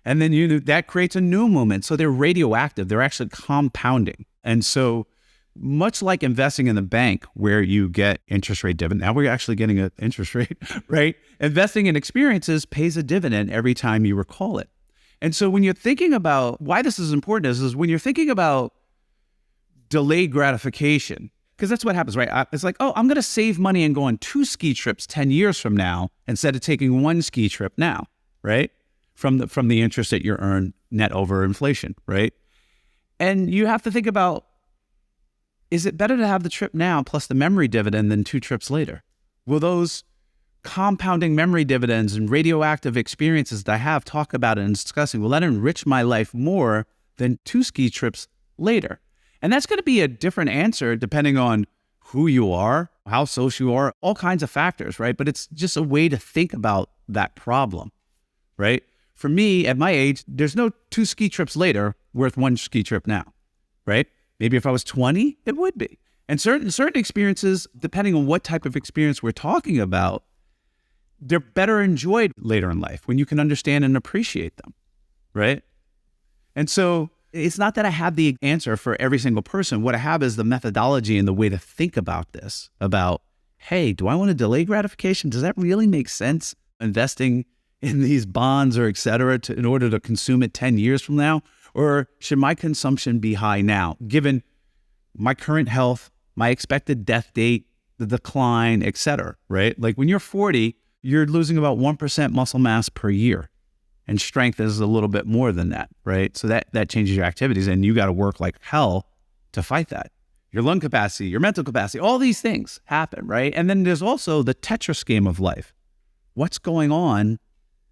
And then that creates a new moment. So they're radioactive. They're actually compounding. And so much like investing in the bank where you get interest rate dividend, now we're actually getting an interest rate, right? Investing in experiences pays a dividend every time you recall it. And so when you're thinking about why this is important is when you're thinking about delayed gratification, because that's what happens, right? It's like, oh, I'm going to save money and go on 2 ski trips 10 years from now instead of taking 1 ski trip now, right? From the interest that you earn net over inflation, right? And you have to think about, is it better to have the trip now plus the memory dividend than 2 trips later? Will those compounding memory dividends and radioactive experiences that I have talk about it and discussing, will that enrich my life more than 2 ski trips later? And that's going to be a different answer depending on who you are, how social you are, all kinds of factors, right? But it's just a way to think about that problem, right? For me, at my age, there's no 2 ski trips later worth 1 ski trip now, right? Maybe if I was 20, it would be. And certain experiences, depending on what type of experience we're talking about, they're better enjoyed later in life when you can understand and appreciate them, right? And so it's not that I have the answer for every single person. What I have is the methodology and the way to think about this, about, hey, do I want to delay gratification? Does that really make sense? Investing in these bonds or et cetera in order to consume it 10 years from now? Or should my consumption be high now, given my current health, my expected death date, the decline, et cetera, right? Like when you're 40, you're losing about 1% muscle mass per year. And strength is a little bit more than that, right? So that changes your activities, and you got to work like hell to fight that. Your lung capacity, your mental capacity, all these things happen, right? And then there's also the Tetris game of life. What's going on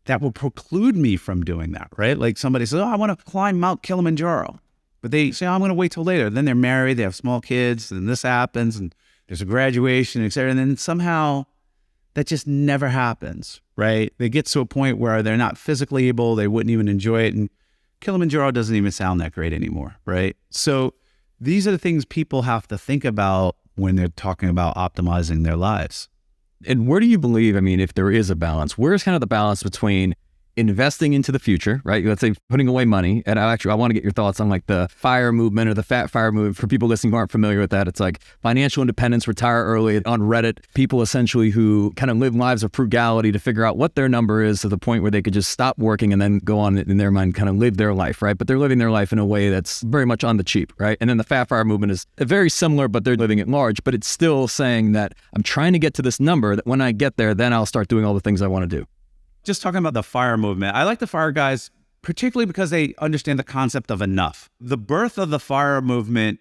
that will preclude me from doing that, right? Like somebody says, oh, I want to climb Mount Kilimanjaro, But they say, oh, I'm going to wait till later. Then they're married, they have small kids, and this happens, and there's a graduation, et cetera. And then somehow that just never happens, right? They get to a point where they're not physically able, they wouldn't even enjoy it. And Kilimanjaro doesn't even sound that great anymore, right? So these are the things people have to think about when they're talking about optimizing their lives. And where do you believe, I mean, if there is a balance, where's kind of the balance between investing into the future, right? Let's say putting away money. And I want to get your thoughts on like the FIRE movement or the fat FIRE movement. For people listening who aren't familiar with that, it's like financial independence, retire early. On Reddit, people essentially who kind of live lives of frugality to figure out what their number is to the point where they could just stop working and then go on in their mind, kind of live their life, right? But they're living their life in a way that's very much on the cheap, right? And then the fat FIRE movement is very similar, but they're living at large, but it's still saying that I'm trying to get to this number that when I get there, then I'll start doing all the things I want to do. Just talking about the FIRE movement, I like the FIRE guys particularly because they understand the concept of enough. The birth of the FIRE movement,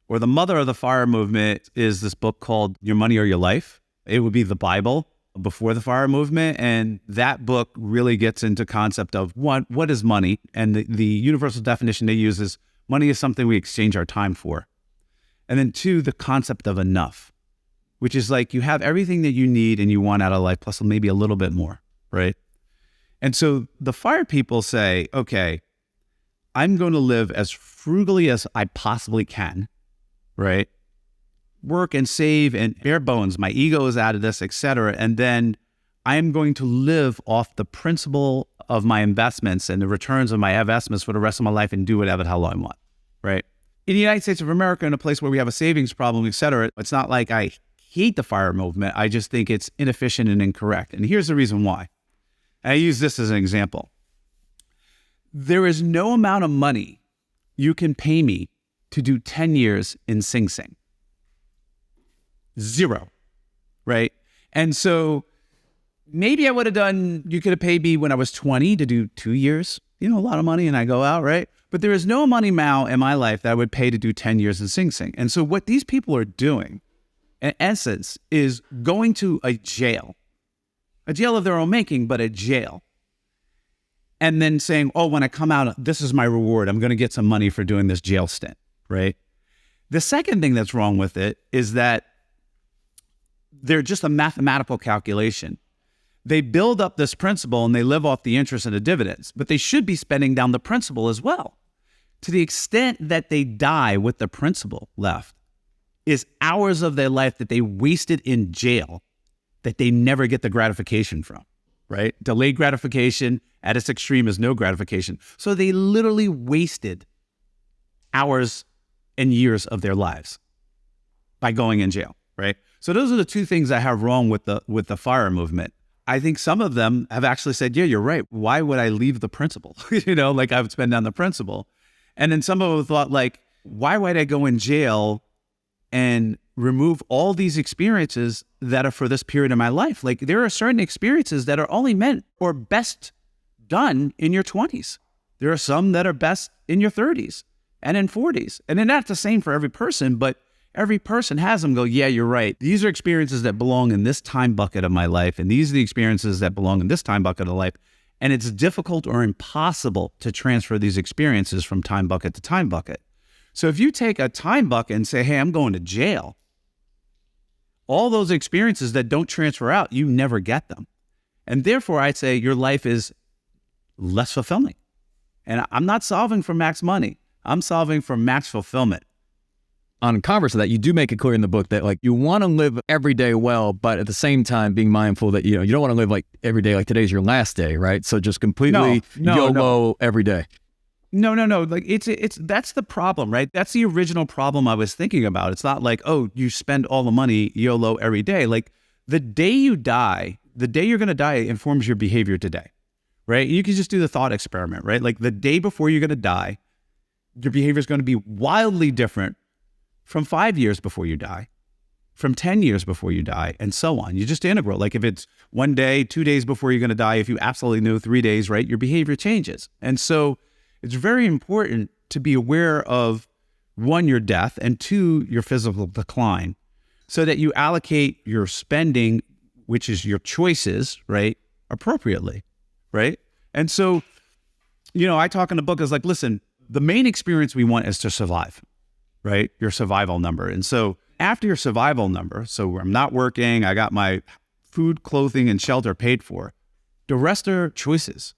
or the mother of the FIRE movement, is this book called Your Money or Your Life. It would be the Bible before the FIRE movement. And that book really gets into concept of what is money? And the universal definition they use is money is something we exchange our time for. And then two, the concept of enough, which is like you have everything that you need and you want out of life, plus maybe a little bit more, right? And so the FIRE people say, okay, I'm going to live as frugally as I possibly can, right? Work and save and bare bones. My ego is out of this, etc. And then I'm going to live off the principle of my investments and the returns of my investments for the rest of my life and do whatever the hell I want, right? In the United States of America, in a place where we have a savings problem, etc., it's not like I hate the FIRE movement. I just think it's inefficient and incorrect. And here's the reason why. I use this as an example. There is no amount of money you can pay me to do 10 years in Sing Sing. Zero, right? And so maybe I would have done, you could have paid me when I was 20 to do 2 years, a lot of money, and I go out, right? But there is no money now in my life that I would pay to do 10 years in Sing Sing. And so what these people are doing, in essence, is going to a jail of their own making, but a jail. And then saying, oh, when I come out, this is my reward. I'm going to get some money for doing this jail stint, right? The second thing that's wrong with it is that they're just a mathematical calculation. They build up this principal and they live off the interest and the dividends, but they should be spending down the principal as well. To the extent that they die with the principal left is hours of their life that they wasted in jail that they never get the gratification from, right? Delayed gratification at its extreme is no gratification. So they literally wasted hours and years of their lives by going in jail, right? So those are the two things I have wrong with the FIRE movement. I think some of them have actually said, yeah, you're right. Why would I leave the principal? Like I would spend down the principal. And then some of them thought like, why would I go in jail and remove all these experiences that are for this period of my life? Like there are certain experiences that are only meant or best done in your 20s. There are some that are best in your 30s and in 40s. And they're not the same for every person, but every person has them go, yeah, you're right. These are experiences that belong in this time bucket of my life. And these are the experiences that belong in this time bucket of life. And it's difficult or impossible to transfer these experiences from time bucket to time bucket. So if you take a time bucket and say, hey, I'm going to jail, all those experiences that don't transfer out, you never get them. And therefore, I'd say your life is less fulfilling. And I'm not solving for max money. I'm solving for max fulfillment. On converse of that, you do make it clear in the book that like you want to live every day well, but at the same time being mindful that you don't want to live like every day like today's your last day, right? So just completely YOLO every day. No. Like it's that's the problem, right? That's the original problem I was thinking about. It's not like, oh, you spend all the money YOLO every day. Like the day you die, the day you're going to die informs your behavior today, right? You can just do the thought experiment, right? Like the day before you're going to die, your behavior is going to be wildly different from 5 years before you die, from 10 years before you die, and so on. You just integral. Like if it's 1 day, 2 days before you're going to die, if you absolutely know 3 days, right, your behavior changes. And so it's very important to be aware of, one, your death, and two, your physical decline, so that you allocate your spending, which is your choices, right, appropriately, right? And so, I talk in the book is like, listen, the main experience we want is to survive, right? Your survival number. And so after your survival number, so I'm not working, I got my food, clothing, and shelter paid for, the rest are choices.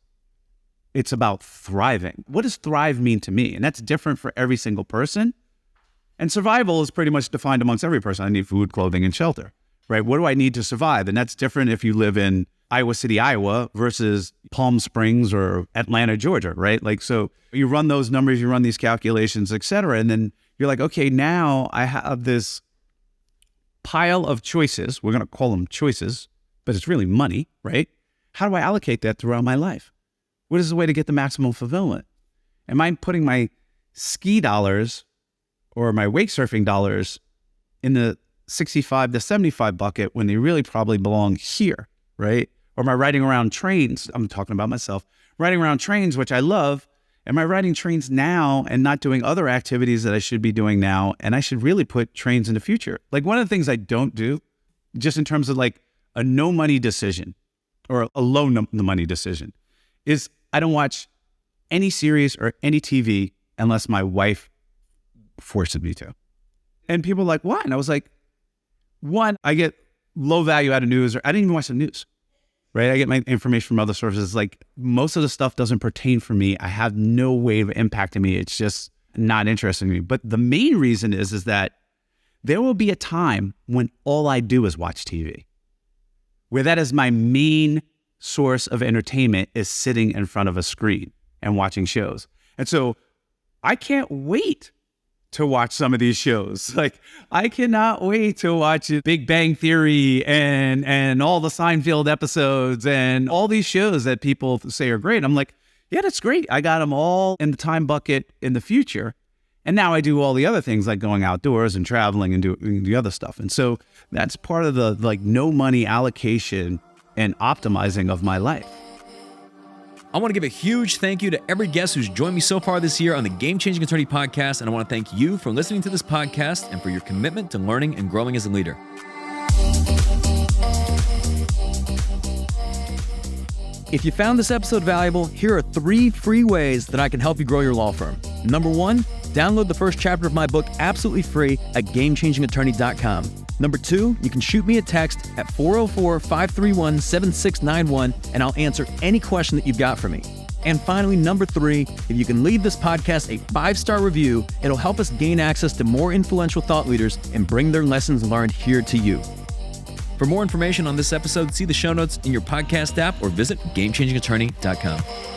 It's about thriving. What does thrive mean to me? And that's different for every single person. And survival is pretty much defined amongst every person. I need food, clothing, and shelter, right? What do I need to survive? And that's different if you live in Iowa City, Iowa versus Palm Springs or Atlanta, Georgia, right? Like, so you run those numbers, you run these calculations, et cetera. And then you're like, okay, now I have this pile of choices. We're going to call them choices, but it's really money, right? How do I allocate that throughout my life? What is the way to get the maximum fulfillment? Am I putting my ski dollars or my wake surfing dollars in the 65 to 75 bucket when they really probably belong here, right? Or am I riding around trains? I'm talking about myself. Riding around trains, which I love. Am I riding trains now and not doing other activities that I should be doing now? And I should really put trains in the future. Like, one of the things I don't do, just in terms of like a no money decision or a low money decision, is I don't watch any series or any TV unless my wife forces me to. And people are like, why? And I was like, one, I get low value out of news, or I didn't even watch the news, right? I get my information from other sources. Like, most of the stuff doesn't pertain for me. I have no way of impacting me. It's just not interesting to me. But the main reason is that there will be a time when all I do is watch TV, where that is my main source of entertainment, is sitting in front of a screen and watching shows. And so I can't wait to watch some of these shows. Like, I cannot wait to watch Big Bang Theory and all the Seinfeld episodes and all these shows that people say are great. I'm like, yeah, that's great. I got them all in the time bucket in the future. And now I do all the other things like going outdoors and traveling and doing the other stuff. And so that's part of the like no money allocation and optimizing of my life. I want to give a huge thank you to every guest who's joined me so far this year on the Game Changing Attorney podcast. And I want to thank you for listening to this podcast and for your commitment to learning and growing as a leader. If you found this episode valuable, here are 3 free ways that I can help you grow your law firm. Number 1, download the first chapter of my book absolutely free at GameChangingAttorney.com. Number 2, you can shoot me a text at 404-531-7691 and I'll answer any question that you've got for me. And finally, number 3, if you can leave this podcast a 5-star review, it'll help us gain access to more influential thought leaders and bring their lessons learned here to you. For more information on this episode, see the show notes in your podcast app or visit GameChangingAttorney.com.